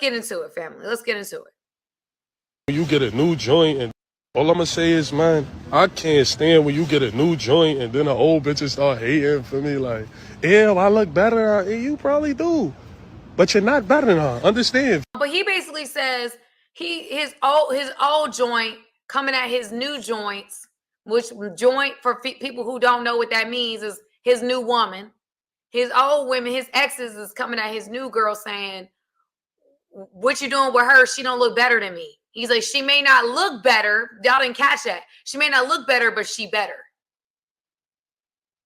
get into it, family. Let's get into it. You get a new joint, and all I'm gonna say is, man, I can't stand when you get a new joint and then the old bitches start hating for me like, ew, I look better. You probably do, but you're not better than her. Understand? But he basically says his old joint coming at his new joints, which joint for people who don't know what that means is his new woman. His old women, his exes, is coming at his new girl saying, what you doing with her? She don't look better than me. He's like, she may not look better. Y'all didn't catch that. She may not look better, but she better.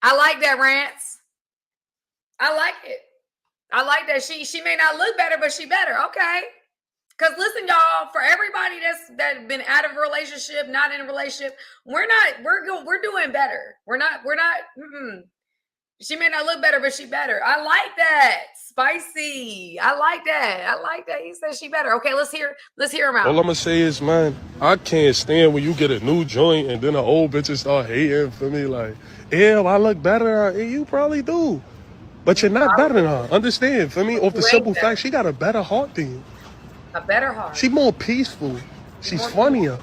I like that, Rance. I like it. I like that. She may not look better, but she better. Okay. Because listen, y'all, for everybody that's been out of a relationship, not in a relationship, we're doing better. We're not. She may not look better, but she better. I like that. Spicy. I like that. He said she better. Okay, let's hear him out. All I'm gonna say is, man, I can't stand when you get a new joint and then the old bitches start hating for me like, ew, I look better. You probably do, but you're not better than her. Understand? For me, off the simple fact, she got a better heart than you. A better heart. She more peaceful. She's funnier.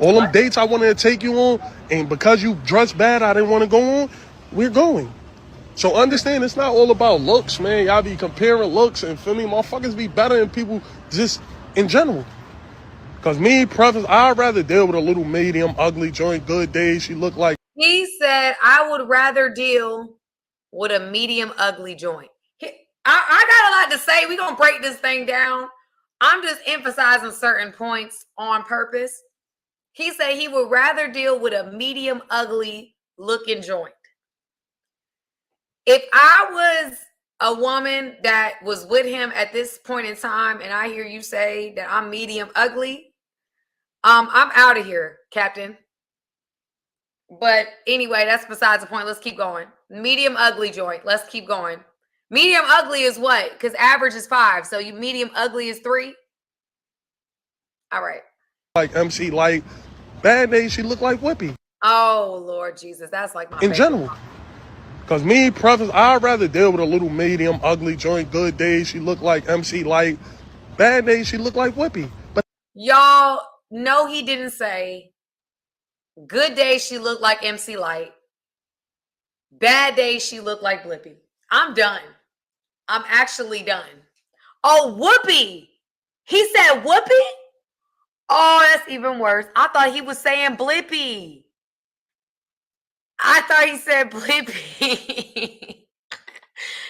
All them dates I wanted to take you on, and because you dressed bad, I didn't want to go on. We're going. So understand, it's not all about looks, man. Y'all be comparing looks, and for me, motherfuckers be better than people just in general. Because me, preference, I'd rather deal with a little medium, ugly joint, good days. She look like. He said, I would rather deal with a medium, ugly joint. I got a lot to say. We're going to break this thing down. I'm just emphasizing certain points on purpose. He said he would rather deal with a medium, ugly looking joint. If I was a woman that was with him at this point in time, and I hear you say that I'm medium ugly, I'm out of here, Captain. But anyway, that's besides the point. Let's keep going. Medium ugly joint. Let's keep going. Medium ugly is what? Because average is 5. So you medium ugly is 3. All right. Like MC Lyte. Bad days, she look like Whoopi. Oh, Lord Jesus. That's like my in general. Because me, preference, I'd rather deal with a little medium, ugly joint. Good days, she look like MC Lyte. Bad days, she look like Whoopi. But y'all know he didn't say good days she looked like MC Lyte. Bad days she looked like Whoopi. I'm done. I'm actually done. Oh, Whoopi. He said Whoopi? Oh, that's even worse. I thought he was saying Blippy. I thought he said Blippy.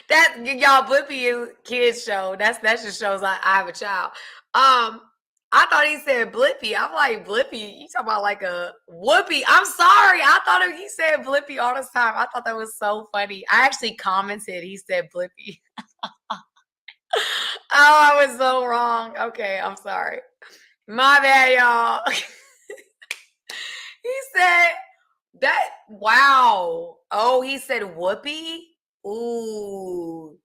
That y'all, Blippy is kids show. That just shows I have a child. I thought he said Blippy. I'm like, Blippy, you talking about like a Whoopi. I'm sorry. I thought he said Blippy all this time. I thought that was so funny. I actually commented he said Blippy. Oh, I was so wrong. Okay, I'm sorry. My bad, y'all. He said that. Wow. Oh, he said Whoopi. Ooh.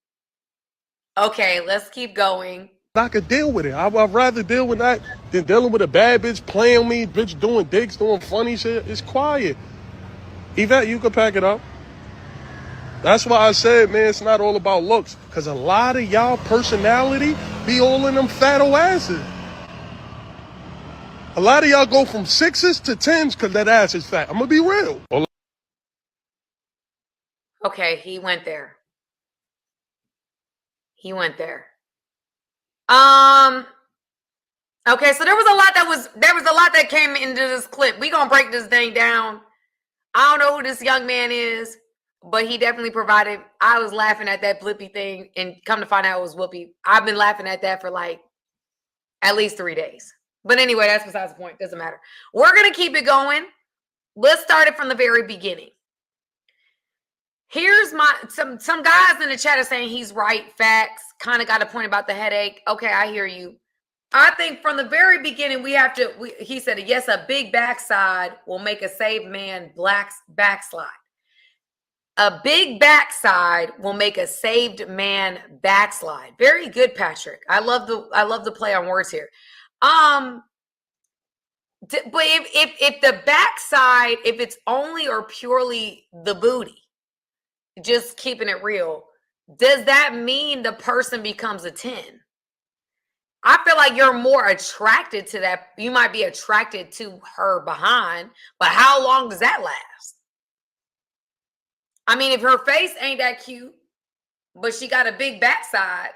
Okay, let's keep going. I could deal with it. I'd rather deal with that than dealing with a bad bitch playing me, bitch doing dicks, doing funny shit. It's quiet. Yvette, you can pack it up. That's why I said, man, it's not all about looks. Because a lot of y'all personality be all in them fat old asses. A lot of y'all go from 6s to 10s because that ass is fat. I'm going to be real. Okay, he went there. Okay, so there was a lot that came into this clip. We gonna break this thing down. I don't know who this young man is, but he definitely provided. I was laughing at that Blippy thing, and come to find out it was Whoopi. I've been laughing at that for like at least 3 days. But anyway, that's besides the point. Doesn't matter. We're gonna keep it going. Let's start it from the very beginning. Here's some guys in the chat are saying he's right. Facts. Kind of got a point about the headache. Okay, I hear you. I think from the very beginning he said, yes, a big backside will make a saved man backslide. A big backside will make a saved man backslide. Very good, Patrick. I love the play on words here. But if the backside, if it's only or purely the booty, just keeping it real, does that mean the person becomes a 10? I feel like you're more attracted to that. You might be attracted to her behind, but how long does that last? I mean, if her face ain't that cute, but she got a big backside,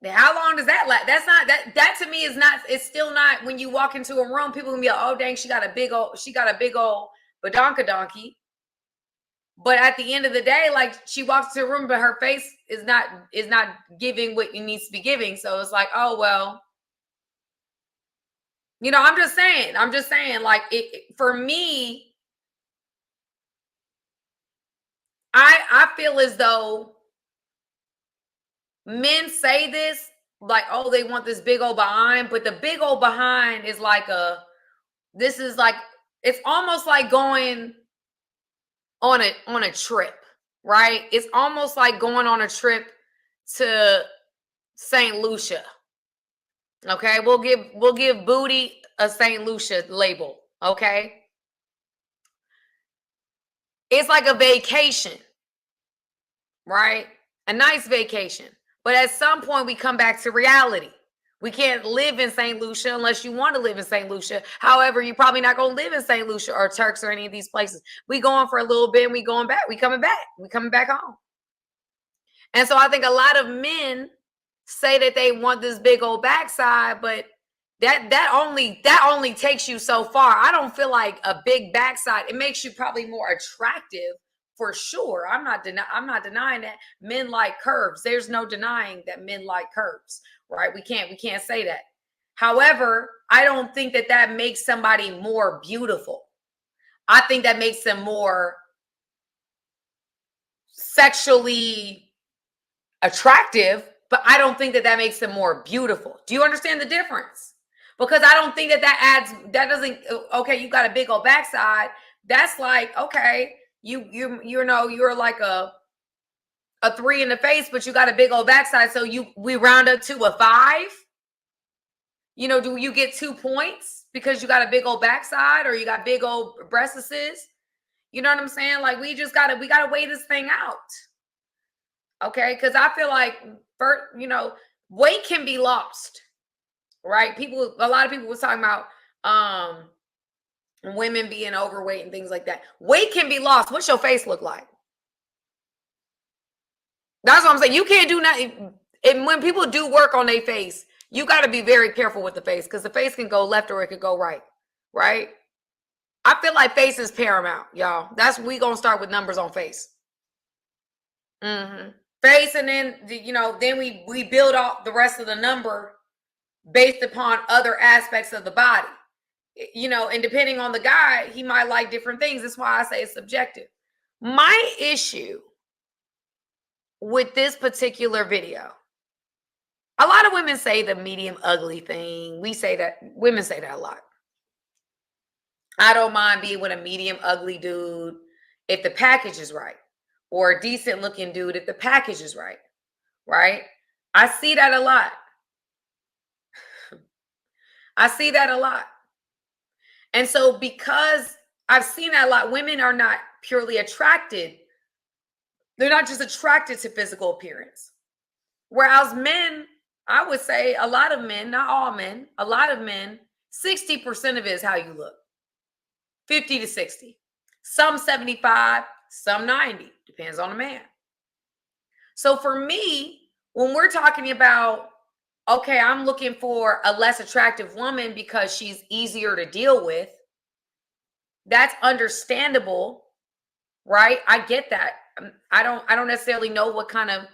then how long does that last? That's not that to me is not, it's still not, when you walk into a room, people can be like, oh dang, she got a big old badonka donkey. But at the end of the day, like, she walks into a room, but her face is not giving what it needs to be giving. So it's like, oh well, you know, I'm just saying, like, for me, I feel as though men say this like, oh, they want this big old behind, but the big old behind is like this is like, it's almost like going on a trip, right? It's almost like going on a trip to St. Lucia. Okay, we'll give booty a St. Lucia label. Okay, it's like a vacation, right? A nice vacation. But at some point, we come back to reality. We can't live in St. Lucia unless you want to live in St. Lucia. However, you're probably not going to live in St. Lucia or Turks or any of these places. We going for a little bit and we going back. We coming back home. And so I think a lot of men say that they want this big old backside, but that only takes you so far. I don't feel like a big backside. It makes you probably more attractive for sure. I'm not denying that men like curves. There's no denying that men like curves, right? We can't say that. However, I don't think that makes somebody more beautiful. I think that makes them more sexually attractive, but I don't think that makes them more beautiful. Do you understand the difference? Because I don't think okay, you got a big old backside. That's like, okay, you know, you're like a 3 in the face, but you got a big old backside. So we round up to a 5. You know, do you get 2 points because you got a big old backside or you got big old breasts? You know what I'm saying? Like, we gotta weigh this thing out. Okay, because I feel like, you know, weight can be lost, right? A lot of people was talking about women being overweight and things like that. Weight can be lost. What's your face look like? That's what I'm saying. You can't do nothing. And when people do work on their face, you got to be very careful with the face, because the face can go left or it could go right, right? I feel like face is paramount, y'all. We gonna start with numbers on face. Face, and then then we build off the rest of the number based upon other aspects of the body. You know, and depending on the guy, he might like different things. That's why I say it's subjective. My issue with this particular video, a lot of women say the medium ugly thing. Women say that a lot. I don't mind being with a medium ugly dude if the package is right, or a decent looking dude if the package is right, right? I see that a lot. I see that a lot. And so because I've seen that a lot, women are not purely attracted. They're not just attracted to physical appearance. Whereas men, I would say a lot of men, not all men, a lot of men, 60% of it is how you look. 50 to 60. Some 75, some 90. Depends on the man. So for me, when we're talking about, okay, I'm looking for a less attractive woman because she's easier to deal with, that's understandable, right? I get that. I don't necessarily know what kind of,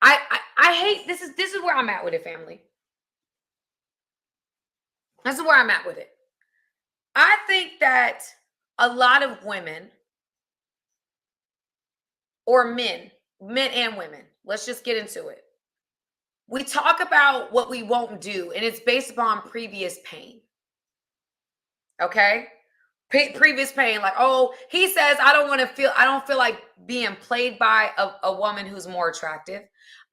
I hate, this is where I'm at with it, family. This is where I'm at with it. I think that a lot of women, or men and women, let's just get into it. We talk about what we won't do, and it's based upon previous pain. Okay? Previous pain, like, oh, he says, I don't feel like being played by a woman who's more attractive.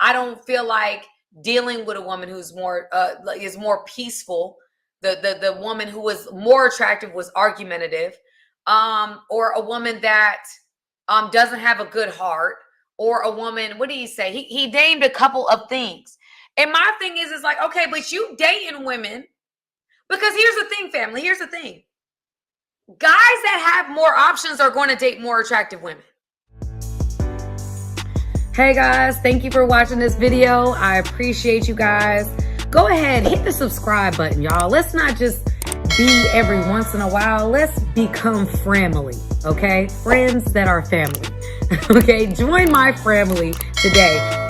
I don't feel like dealing with a woman who's more is more peaceful. The woman who was more attractive was argumentative, or a woman that doesn't have a good heart, or a woman, what did he say? He named a couple of things. And my thing is like, okay, but you dating women. Because here's the thing, family. Here's the thing. Guys that have more options are going to date more attractive women. Hey guys, thank you for watching this video. I appreciate you guys. Go ahead, hit the subscribe button, y'all. Let's not just be every once in a while. Let's become family, okay? Friends that are family. Okay, join my family today.